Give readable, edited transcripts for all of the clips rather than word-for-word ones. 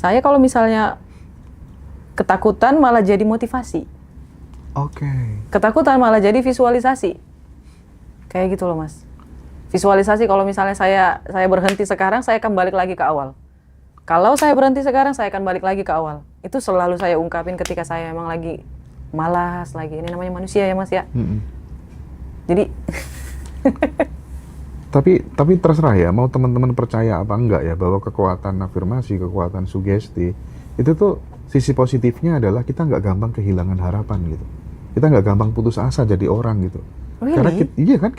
Saya kalau misalnya ketakutan malah jadi motivasi. Oke. Ketakutan malah jadi visualisasi. Kayak gitu loh Mas. Visualisasi kalau misalnya saya berhenti sekarang, saya akan balik lagi ke awal. Kalau saya berhenti sekarang, saya akan balik lagi ke awal. Itu selalu saya ungkapin ketika saya emang lagi malas, lagi ini namanya manusia ya Mas ya. Jadi Tapi terserah ya, mau teman-teman percaya apa enggak ya bahwa kekuatan afirmasi, kekuatan sugesti itu tuh sisi positifnya adalah kita nggak gampang kehilangan harapan gitu. Kita nggak gampang putus asa jadi orang gitu. Really?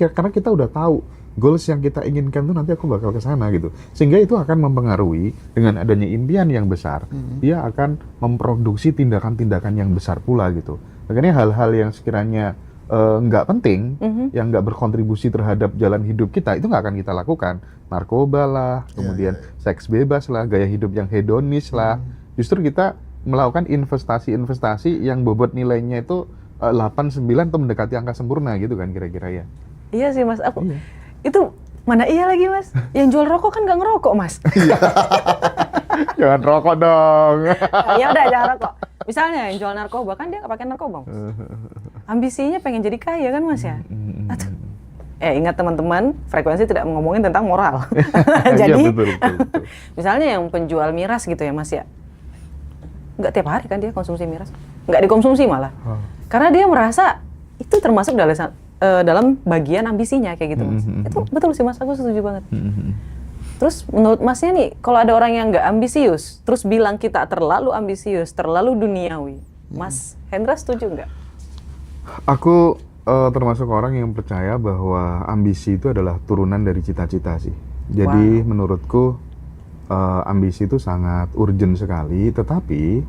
Karena kita udah tahu goals yang kita inginkan tuh nanti aku bakal ke sana gitu. Sehingga itu akan mempengaruhi dengan adanya impian yang besar, dia akan memproduksi tindakan-tindakan yang besar pula gitu. Makanya hal-hal yang sekiranya nggak penting, yang nggak berkontribusi terhadap jalan hidup kita, itu nggak akan kita lakukan. Narkoba lah, kemudian seks bebas lah, gaya hidup yang hedonis lah. Justru kita melakukan investasi-investasi yang bobot nilainya itu 8, 9 atau mendekati angka sempurna gitu kan kira-kira ya. iya sih Mas, itu mana iya lagi Mas? Yang jual rokok kan nggak ngerokok Mas. Jangan rokok dong. Ya udah jangan rokok. Misalnya yang jual narkoba kan dia nggak pakai narkoba Mas. Ambisinya pengen jadi kaya kan Mas ya? Ingat teman-teman, frekuensi tidak ngomongin tentang moral. Jadi, betul. misalnya yang penjual miras gitu ya Mas ya, nggak tiap hari kan dia konsumsi miras, nggak dikonsumsi malah. Karena dia merasa itu termasuk dalam bagian ambisinya kayak gitu Mas. Itu betul sih Mas, aku setuju banget. Terus menurut Masnya nih, kalau ada orang yang nggak ambisius, terus bilang kita terlalu ambisius, terlalu duniawi, Mas Hendra setuju nggak? Aku termasuk orang yang percaya bahwa ambisi itu adalah turunan dari cita-cita sih. Jadi menurutku ambisi itu sangat urgent sekali, tetapi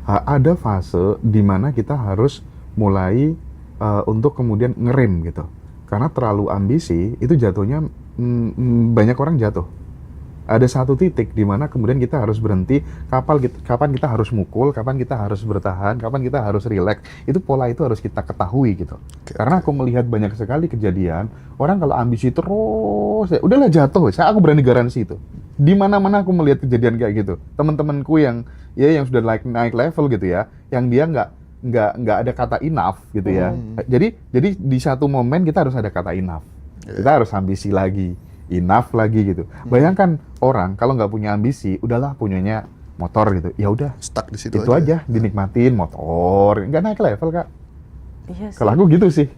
ada fase di mana kita harus mulai untuk kemudian ngerem gitu. Karena terlalu ambisi itu jatuhnya banyak orang jatuh. Ada satu titik di mana kemudian kita harus berhenti, kapan kita harus mukul, kapan kita harus bertahan, kapan kita harus rileks. Itu pola itu harus kita ketahui gitu. Karena aku melihat banyak sekali kejadian, orang kalau ambisi terus, ya udahlah jatuh, aku berani garansi itu. Di mana-mana aku melihat kejadian kayak gitu. Teman-temanku yang sudah naik level gitu ya, yang dia nggak ada kata enough gitu ya. Jadi di satu momen kita harus ada kata enough. Kita harus ambisi lagi. Enough lagi gitu. Bayangkan orang kalau nggak punya ambisi, udahlah punyanya motor gitu. Ya udah, stuck di situ itu aja dinikmatin motor, nggak naik level Kak. Iya sih. Kalau aku gitu sih.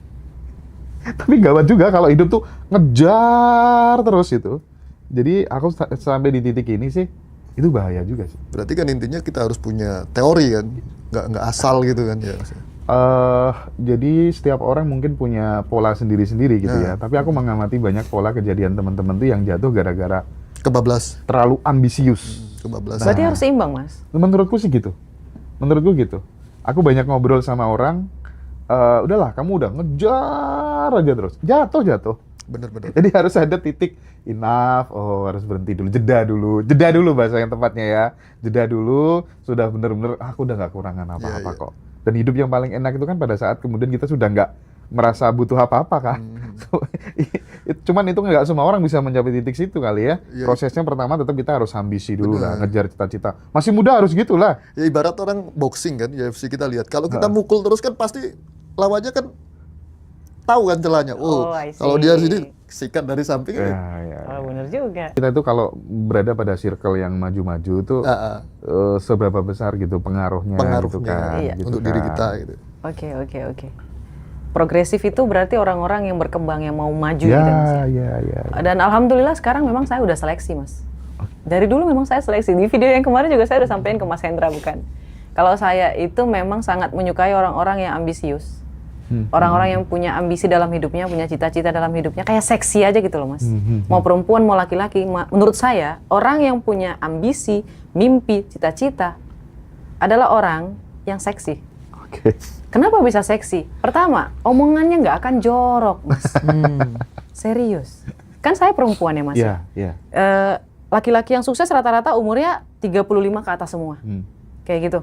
Tapi gawat juga kalau hidup tuh ngejar terus itu. Jadi aku sampai di titik ini sih, itu bahaya juga sih. Berarti kan intinya kita harus punya teori kan, nggak asal gitu kan ya. Jadi setiap orang mungkin punya pola sendiri-sendiri gitu ya. Tapi aku mengamati banyak pola kejadian teman-teman tuh yang jatuh gara-gara kebablas, terlalu ambisius. Kebablas. Berarti harus seimbang Mas. Menurutku sih gitu. Menurutku gitu. Aku banyak ngobrol sama orang, udahlah kamu udah ngejar aja terus. Jatuh. Bener-bener. Jadi harus ada titik enough, harus berhenti dulu, jeda dulu bahasa yang tepatnya ya. Jeda dulu, sudah bener-bener aku udah nggak kurangan apa-apa kok. Dan hidup yang paling enak itu kan pada saat kemudian kita sudah nggak merasa butuh apa-apa kan. Cuman itu nggak semua orang bisa mencapai titik situ kali ya. Prosesnya pertama tetap kita harus ambisi dulu lah, ngejar cita-cita. Masih muda harus gitulah. Ya ibarat orang boxing kan, UFC kita lihat. Kalau kita mukul terus kan pasti lawannya kan tahu kan celahnya. Kalau dia sini sikat dari samping. Bener juga. Kita itu kalau berada pada circle yang maju-maju itu seberapa besar gitu pengaruhnya gitu kan. Iya. Gitu untuk kan. diri kita gitu. Oke. Progresif itu berarti orang-orang yang berkembang, yang mau maju gitu Mas ya. Dan alhamdulillah sekarang memang saya udah seleksi Mas. Dari dulu memang saya seleksi. Di video yang kemarin juga saya udah sampaikan ke Mas Hendra bukan. Kalau saya itu memang sangat menyukai orang-orang yang ambisius. Orang-orang yang punya ambisi dalam hidupnya, punya cita-cita dalam hidupnya, kayak seksi aja gitu loh Mas. Mau perempuan, mau laki-laki. Menurut saya, orang yang punya ambisi, mimpi, cita-cita adalah orang yang seksi. Kenapa bisa seksi? Pertama, omongannya nggak akan jorok Mas. Serius. Kan saya perempuan ya Mas. Laki-laki yang sukses rata-rata umurnya 35 ke atas semua. Kayak gitu.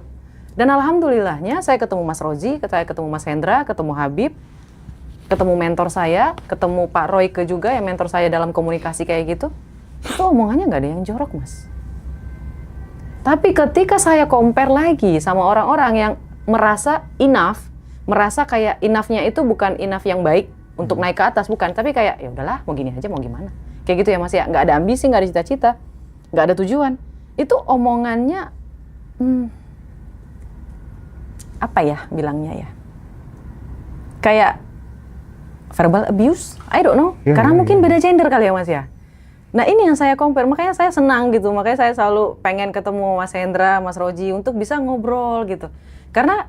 Dan alhamdulillahnya saya ketemu Mas Rozi, saya ketemu Mas Hendra, ketemu Habib, ketemu mentor saya, ketemu Pak Royke juga yang mentor saya dalam komunikasi kayak gitu. Itu omongannya nggak ada yang jorok Mas. Tapi ketika saya compare lagi sama orang-orang yang merasa enough, merasa kayak enough-nya itu bukan enough yang baik untuk naik ke atas, bukan, tapi kayak ya udahlah mau gini aja mau gimana. Kayak gitu ya Mas ya, nggak ada ambisi, nggak ada cita-cita, nggak ada tujuan. Itu omongannya, apa ya bilangnya ya? Kayak verbal abuse, I don't know. Karena mungkin beda gender kali ya Mas ya. Nah ini yang saya compare, makanya saya senang gitu, makanya saya selalu pengen ketemu Mas Hendra, Mas Roji untuk bisa ngobrol gitu. Karena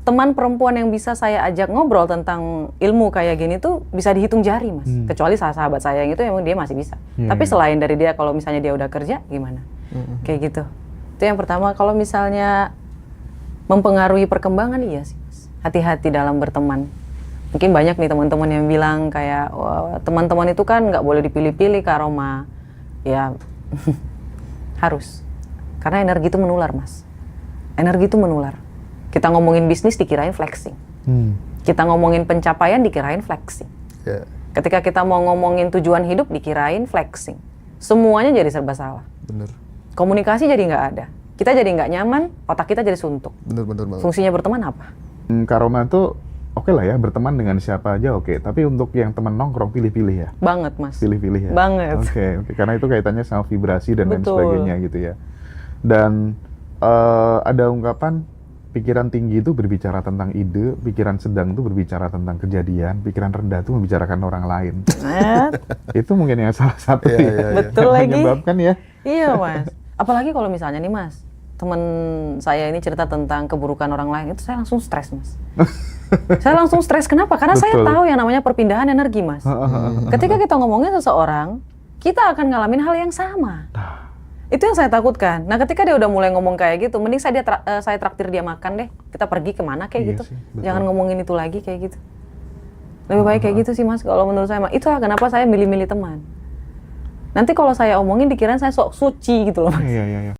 teman perempuan yang bisa saya ajak ngobrol tentang ilmu kayak gini tuh bisa dihitung jari Mas. Kecuali sahabat saya yang itu emang dia masih bisa. Tapi selain dari dia, kalau misalnya dia udah kerja gimana? Kayak gitu. Itu yang pertama. Kalau misalnya mempengaruhi perkembangan, iya sih Mas. Hati-hati dalam berteman. Mungkin banyak nih teman-teman yang bilang kayak teman-teman itu kan nggak boleh dipilih-pilih Kak Roma. Ya harus. Karena energi itu menular Mas. Energi itu menular. Kita ngomongin bisnis dikirain flexing. Kita ngomongin pencapaian dikirain flexing. Ketika kita mau ngomongin tujuan hidup dikirain flexing. Semuanya jadi serba salah. Bener. Komunikasi jadi nggak ada. Kita jadi nggak nyaman, otak kita jadi suntuk. Bener banget. Fungsinya berteman apa? Kak Roma tuh oke lah ya, berteman dengan siapa aja oke. Tapi untuk yang teman nongkrong pilih-pilih ya. Banget Mas. Pilih-pilih ya. Banget. Oke. Karena itu kaitannya sama vibrasi dan lain sebagainya gitu ya. Dan ada ungkapan pikiran tinggi itu berbicara tentang ide, pikiran sedang itu berbicara tentang kejadian, pikiran rendah itu membicarakan orang lain. Itu mungkin yang salah satu Betul lagi. Menyebabkan ya. Iya Mas. Apalagi kalau misalnya nih Mas, temen saya ini cerita tentang keburukan orang lain, itu saya langsung stres Mas. Saya langsung stres, kenapa? Karena saya tahu yang namanya perpindahan energi Mas. Ketika kita ngomongin seseorang, kita akan ngalamin hal yang sama. Itu yang saya takutkan. Nah ketika dia udah mulai ngomong kayak gitu, mending saya traktir dia makan deh. Kita pergi kemana kayak gitu. Sih, jangan ngomongin itu lagi kayak gitu. Lebih baik kayak gitu sih Mas, kalau menurut saya. Itulah kenapa saya milih-milih teman. Nanti kalau saya omongin dikirain saya sok suci gitu loh Mas. Iya.